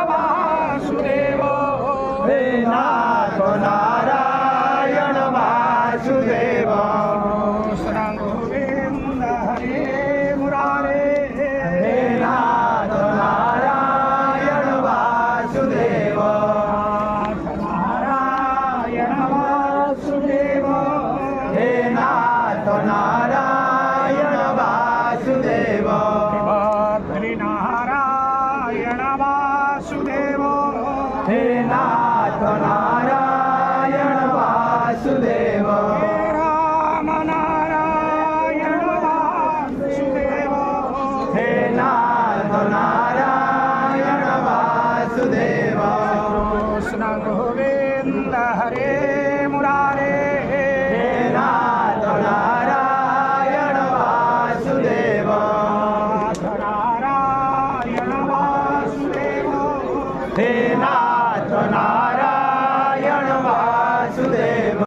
वासुदेव हे नाथ नारायण वासुदेव गोविंद हरे मुरारे हे नाथ नारायण वासुदेव नारायण वासुदेव हे नाथ नारायण वासुदेव नारायण वासुदेव हे नाथ नारायण वासुदेव राम नारायण वासुदेव हे नाथ नारायण वासुदेव कृष्ण गोविंद हरे मुरारे हे नाथ नारायण वासुदेव नारायण वासुदेव हे नाथ नारायण वासुदेव